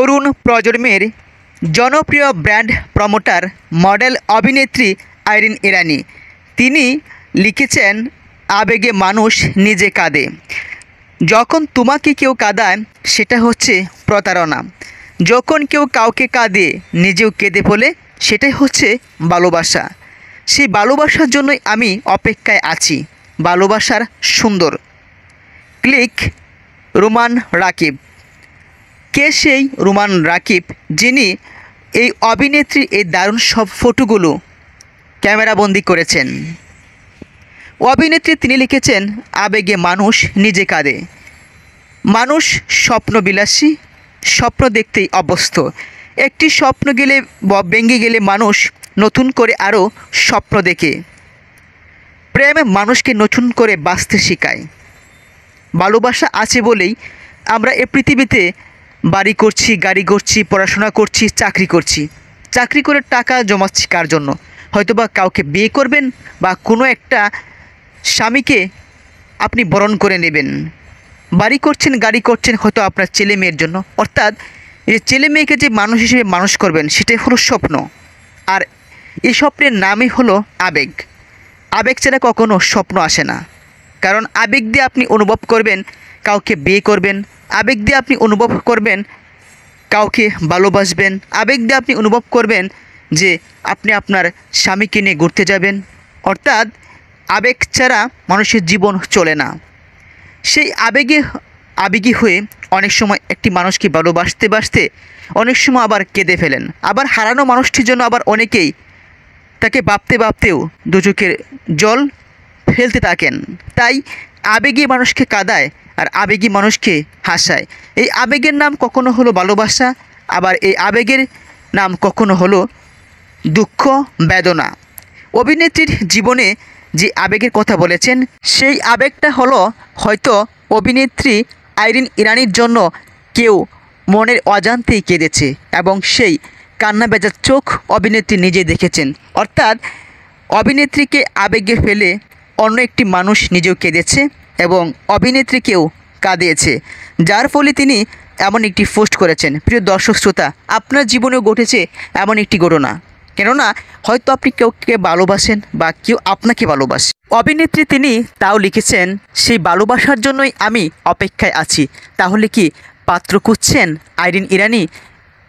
তরুণ প্রজন্মের জনপ্রিয় brand promoter model অভিনেত্রী আইরিন ইরানি তিনি লিখেছেন, আবেগে মানুষ নিজে কাঁদে। যখন তোমাকে কেউ কাঁদায় সেটা হচ্ছে প্রতারণা। যখন কেউ কাউকে কাঁদে নিজেও কেঁদে বলে সেটাই হচ্ছে ভালোবাসা। সেই ভালোবাসার জন্যই আমি অপেক্ষায় আছি। ভালোবাসার সুন্দর। Click Roman Rakib. কে সেই রোমান রাকিব যিনি এই অভিনেত্রীর এই দারুণ সব ফটোগুলো ক্যামেরাবন্দি করেছেন? অভিনেত্রী তিনি লিখেছেন, আবেগে মানুষ নিজে কাঁদে। মানুষ স্বপ্নবিলাসী, স্বপ্ন দেখতেই অভ্যস্ত। একটি স্বপ্ন গেলে ভেঙে গেলে মানুষ নতুন করে আরও স্বপ্ন দেখে। প্রেম মানুষকে নতুন করে বাঁচতে শেখায়। ভালোবাসা আছে বলেই আমরা এ পৃথিবীতে বাড়ি করছি, গাড়ি করছি, পড়াশোনা করছি, চাকরি করছি। চাকরি করে টাকা জমাচ্ছি কার জন্য? হয়তোবা কাউকে বিয়ে করবেন বা কোনো একটা স্বামীকে আপনি বরণ করে নেবেন। বাড়ি করছেন, গাড়ি করছেন হয়তো আপনার ছেলে মেয়ের জন্য। অর্থাৎ এই ছেলে মেয়েকে যে মানুষ হিসেবে মানুষ করবেন সেটাই হলো স্বপ্ন। আর এই স্বপ্নের নামই হলো আবেগ। আবেগ ছাড়া কখনো স্বপ্ন আসে না। কারণ আবেগ দিয়ে আপনি অনুভব করবেন কাউকে বিয়ে করবেন, আবেগ দিয়ে আপনি অনুভব করবেন কাউকে ভালোবাসবেন, আবেগ দিয়ে আপনি অনুভব করবেন যে আপনি আপনার স্বামীকে নিয়ে ঘুরতে যাবেন। অর্থাৎ আবেগ ছাড়া মানুষের জীবন চলে না। সেই আবেগী হয়ে অনেক সময় একটি মানুষকে ভালোবাসতে বাসতে অনেক সময় আবার কেঁদে ফেলেন। আবার হারানো মানুষটির জন্য আবার অনেকেই তাকে ভাবতেও দুচোখের জল ফেলতে থাকেন। তাই আবেগী মানুষকে কাঁদায় আর আবেগী মানুষকে হাসায়। এই আবেগের নাম কখনো হলো ভালোবাসা, আবার এই আবেগের নাম কখনো হলো দুঃখ, বেদনা। অভিনেত্রীর জীবনে যে আবেগের কথা বলেছেন সেই আবেগটা হলো হয়তো অভিনেত্রী আইরিন ইরানির জন্য কেউ মনের অজান্তেই কেঁদেছে এবং সেই কান্না ভেজা চোখ অভিনেত্রী নিজে দেখেছেন। অর্থাৎ অভিনেত্রীকে আবেগে ফেলে অন্য একটি মানুষ নিজেও কেঁদেছে এবং অভিনেত্রীকেও কাঁদিয়েছে, যার ফলে তিনি এমন একটি পোস্ট করেছেন। প্রিয় দর্শক শ্রোতা, আপনার জীবনেও ঘটেছে এমন একটি ঘটনা। কেননা হয়তো আপনি কেউকে ভালোবাসেন বা কেউ আপনাকে ভালোবাসে। অভিনেত্রী তিনি তাও লিখেছেন, সেই ভালোবাসার জন্যই আমি অপেক্ষায় আছি। তাহলে কি পাত্র খুঁজছেন আইরিন ইরানি?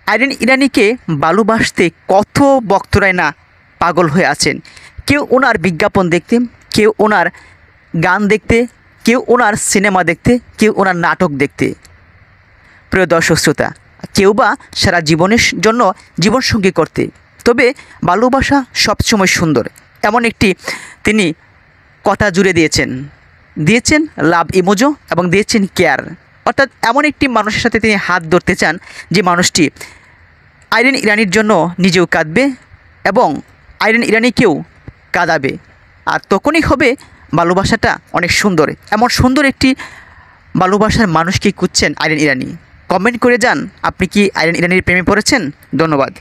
আইরিন ইরানিকে ভালোবাসতে কত ভক্তরাই না পাগল হয়ে আছেন। কেউ ওনার বিজ্ঞাপন দেখতে, কেউ ওনার গান দেখতে, কেউ ওনার সিনেমা দেখতে, কেউ ওনার নাটক দেখতে। প্রিয় দর্শক শ্রোতা, কেউ বা সারা জীবনের জন্য জীবনসঙ্গী করতে। তবে ভালোবাসা সবসময় সুন্দর। এমন একটি তিনি কথা জুড়ে দিয়েছেন লাভ ইমোজো এবং দিয়েছেন কেয়ার। অর্থাৎ এমন একটি মানুষের সাথে তিনি হাত ধরতে চান যে মানুষটি আইরিন ইরানির জন্য নিজেও কাঁদবে এবং আইরিন ইরানিকেও কাঁদাবে। আর তখনই হবে ভালোবাসাটা অনেক সুন্দর। এমন সুন্দর একটি ভালোবাসার মানুষকে খুঁজছেন আইরিন ইরানি। কমেন্ট করে যান, আপনি কি আইরিন ইরানির প্রেমে পড়েছেন? ধন্যবাদ।